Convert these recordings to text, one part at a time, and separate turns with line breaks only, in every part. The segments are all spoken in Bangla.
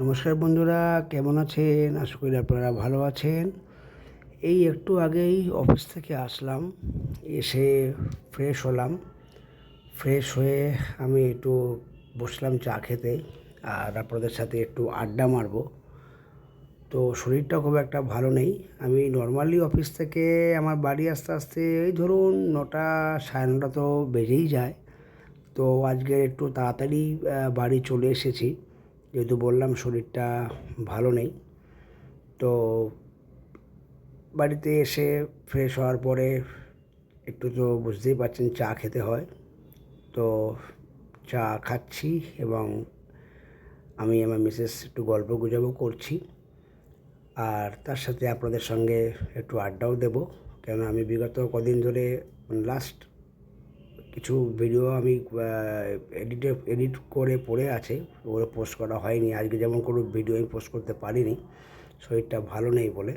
নমস্কার বন্ধুরা, কেমন আছেন? আশা করি আপনারা ভালো আছেন। এই একটু আগেই অফিস থেকে আসলাম, এসে ফ্রেশ হলাম। ফ্রেশ হয়ে আমি একটু বসলাম চা খেতে, আর আপনাদের সাথে একটু আড্ডা মারবো। তো শরীরটা খুব একটা ভালো নেই। আমি নর্মালি অফিস থেকে আমার বাড়ি আসতে আসতে এই ধরুন 9টা, সাড়ে 9টা তো বেজেই যায়। তো আজকে একটু তাড়াতাড়ি বাড়ি চলে এসেছি, যেহেতু বললাম শরীরটা ভালো নেই। তো বাড়িতে এসে ফ্রেশ হওয়ার পরে একটু তো বুঝতেই পারছেন চা খেতে হয়। তো চা খাচ্ছি এবং আমি আমার মিসেস একটু গল্প গুজবও করছি, আর তার সাথে আপনাদের সঙ্গে একটু আড্ডাও দেবো। কেন আমি বিগত কদিন ধরে লাস্ট কিছু ভিডিও আমি এডিট করে পড়ে আছে, ওগুলো পোস্ট করা হয়নি। আজকে যেমন কোনো ভিডিও আমি পোস্ট করতে পারিনি, শরীরটা ভালো নেই বলে।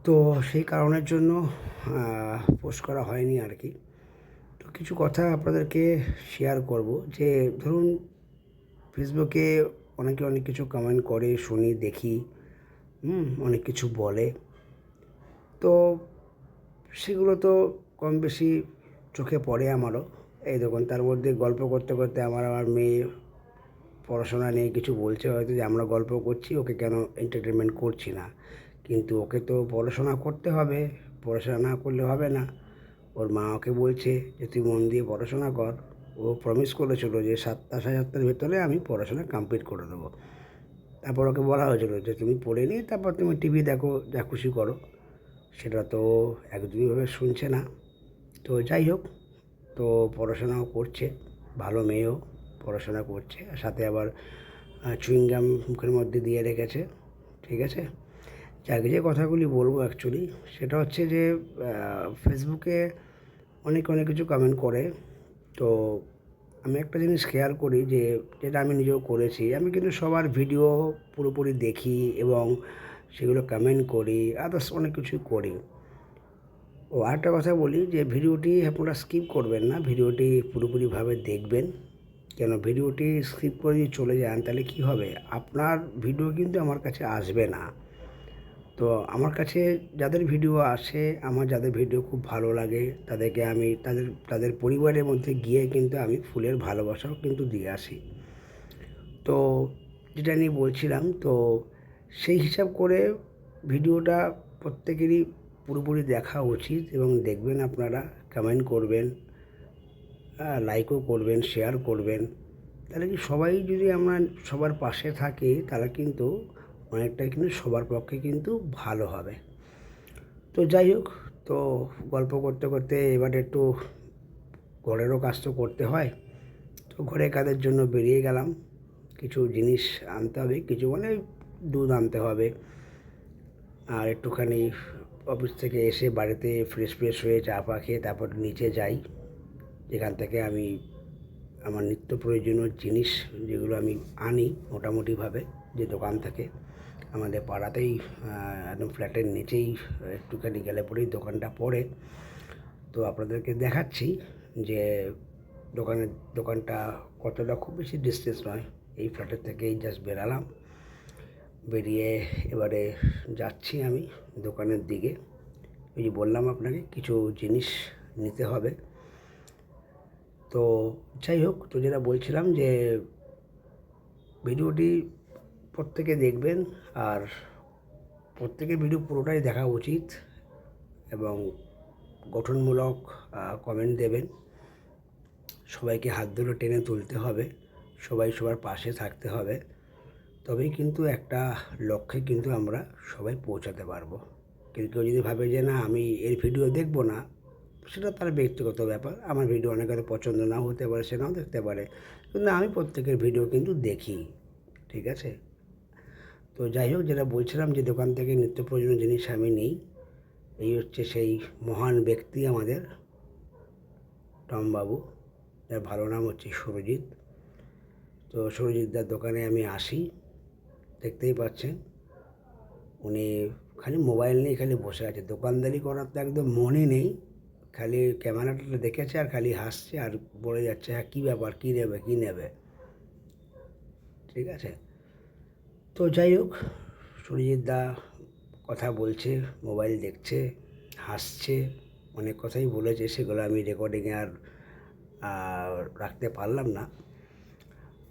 তো সেই কারণের জন্য পোস্ট করা হয়নি আর কি। তো কিছু কথা আপনাদেরকে শেয়ার করব, যে ধরুন ফেসবুকে অনেকে অনেক কিছু কমেন্ট করে, শুনি, দেখি, অনেক কিছু বলে। তো সেগুলো তো কম বেশি চোখে পড়ে আমারও। এই দেখুন, তার মধ্যে গল্প করতে করতে আমার মেয়ে পড়াশোনা নিয়ে কিছু বলছে, হয়তো যে আমরা গল্প করছি, ওকে কেন এন্টারটেনমেন্ট করছি না। কিন্তু ওকে তো পড়াশোনা করতে হবে, পড়াশোনা না করলে হবে না। ওর মা ওকে বলছে যে তুই মন দিয়ে পড়াশোনা কর। ও প্রমিস করেছিল যে 7টা, সাড়ে 7টার ভেতরে আমি পড়াশোনা কমপ্লিট করে দেবো। তারপর ওকে বলা হয়েছিল যে তুমি পড়ে নিয়ে তারপর তুমি টিভি দেখো, যা খুশি করো। সেটা তো একদমইভাবে শুনছে না। তো যাই হোক, তো পড়াশোনাও করছে, ভালো মেয়েও পড়াশোনা করছে, আর সাথে আবার চুইংগাম মুখের মধ্যে দিয়ে রেখেছে। ঠিক আছে, যাকে যে কথাগুলি বলবো অ্যাকচুয়ালি সেটা হচ্ছে যে ফেসবুকে অনেক অনেক কিছু কমেন্ট করে। তো আমি একটা জিনিস খেয়াল করি, যে যেটা আমি নিজেও করেছি, আমি কিন্তু সবার ভিডিও পুরোপুরি দেখি এবং সেগুলো কমেন্ট করি, আদার্স অনেক কিছুই করি। আরেকটা কথা বলি, যে ভিডিওটি আপনারা স্কিপ করবেন না, ভিডিওটি পুরোপুরিভাবে দেখবেন। কেন ভিডিওটি স্কিপ করে যদি চলে যান তাহলে কী হবে, আপনার ভিডিও কিন্তু আমার কাছে আসবে না। তো আমার কাছে যাদের ভিডিও আসে, আমার যাদের ভিডিও খুব ভালো লাগে, তাদেরকে আমি তাদের পরিবারের মধ্যে গিয়ে কিন্তু আমি ফুলের ভালোবাসাও কিন্তু দিয়ে আসি। তো যেটা নিয়ে বলছিলাম, তো সেই হিসাব করে ভিডিওটা প্রত্যেকেরই পুরোপুরি দেখা উচিত, এবং দেখবেন আপনারা, কমেন্ট করবেন, লাইকও করবেন, শেয়ার করবেন। তাহলে কি সবাই যদি আমরা সবার পাশে থাকি, তাহলে কিন্তু অনেকটাই কিন্তু সবার পক্ষে কিন্তু ভালো হবে। তো যাই হোক, তো গল্প করতে করতে এবার একটু ঘরেরও কাজ তো করতে হয়। তো ঘরের কাজের জন্য বেরিয়ে গেলাম। কিছু জিনিস আনতে হবে, কিছু মানে দুধ আনতে হবে, আর একটুখানি অফিস থেকে এসে বাড়িতে ফ্রেশ হয়ে চা ফা খেয়ে তারপর নিচে যাই, যেখান থেকে আমি আমার নিত্য প্রয়োজনীয় জিনিস যেগুলো আমি আনি মোটামুটিভাবে, যে দোকান থেকে আমাদের পাড়াতেই, একদম ফ্ল্যাটের নিচেই একটুখানি গেলে পরেই দোকানটা পড়ে। তো আপনাদেরকে দেখাচ্ছি যে দোকানটা কতটা, খুব বেশি ডিস্টেন্স নয়, এই ফ্ল্যাটের থেকেই জাস্ট বেরালাম, বেরিয়ে এবারে যাচ্ছি আমি দোকানের দিকে। ওই যে বললাম আপনাকে কিছু জিনিস নিতে হবে। তো যাই হোক, তো যেটা বলছিলাম যে ভিডিওটি প্রত্যেকে দেখবেন, আর প্রত্যেকের ভিডিও পুরোটাই দেখা উচিত, এবং গঠনমূলক কমেন্ট দেবেন। সবাইকে হাত ধরে টেনে তুলতে হবে, সবাই সবার পাশে থাকতে হবে, তবেই কিন্তু একটা লক্ষ্যে কিন্তু আমরা সবাই পৌঁছাতে পারবো। কিন্তু কেউ যদি ভাবে যে না আমি এর ভিডিও দেখবো না, সেটা তার ব্যক্তিগত ব্যাপার। আমার ভিডিও অনেকের পছন্দ নাও হতে পারে, সে নাও দেখতে পারে, কিন্তু আমি প্রত্যেকের ভিডিও কিন্তু দেখি। ঠিক আছে, তো যাই হোক, যেটা বলছিলাম যে দোকান থেকে নিত্য প্রয়োজনীয় জিনিস আমি নিই। এই হচ্ছে সেই মহান ব্যক্তি আমাদের টমবাবু, যার ভালো নাম হচ্ছে সুরজিৎ। তো সুরজিৎদার দোকানে আমি আসি, দেখতেই পাচ্ছেন উনি খালি মোবাইল নিয়ে খালি বসে আছে, দোকানদারি করার তো একদম মনই নেই। খালি ক্যামেরাটা দেখেছে আর খালি হাসছে আর বলে যাচ্ছে হ্যাঁ কী ব্যাপার, কী নেবে কী নেবে। ঠিক আছে, তো যাই হোক, সুরজিৎ দা কথা বলছে, মোবাইল দেখছে, হাসছে, অনেক কথাই বলেছে, সেগুলো আমি রেকর্ডিংয়ে আর রাখতে পারলাম না।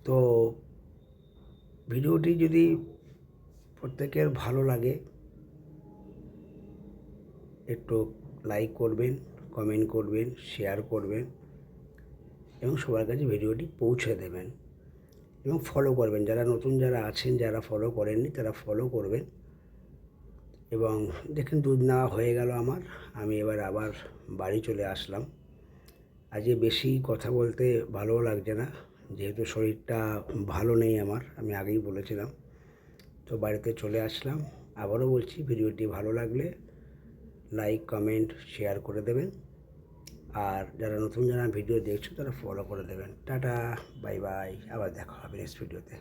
তো ভিডিওটি যদি প্রত্যেকের ভালো লাগে একটু লাইক করবেন, কমেন্ট করবেন, শেয়ার করবেন এবং সবার কাছে ভিডিওটি পৌঁছে দেবেন এবং ফলো করবেন। যারা আছেন, যারা ফলো করেননি তারা ফলো করবেন। এবং দেখুন, দুধ নেওয়া হয়ে গেল আমার। আমি এবার আবার বাড়ি চলে আসলাম। আজকে বেশি কথা বলতে ভালোও লাগছে না, যেহেতু শরীরটা ভালো নেই আমার, আমি আগেই বলেছিলাম। তো বাড়িতে চলে আসলাম। আবারও বলছি, ভিডিওটি ভালো লাগলে লাইক, কমেন্ট, শেয়ার করে দেবেন। আর যারা ভিডিও দেখছো তারা ফলো করে দেবেন। টাটা, বাই বাই, আবার দেখা হবে নেক্সট ভিডিওতে।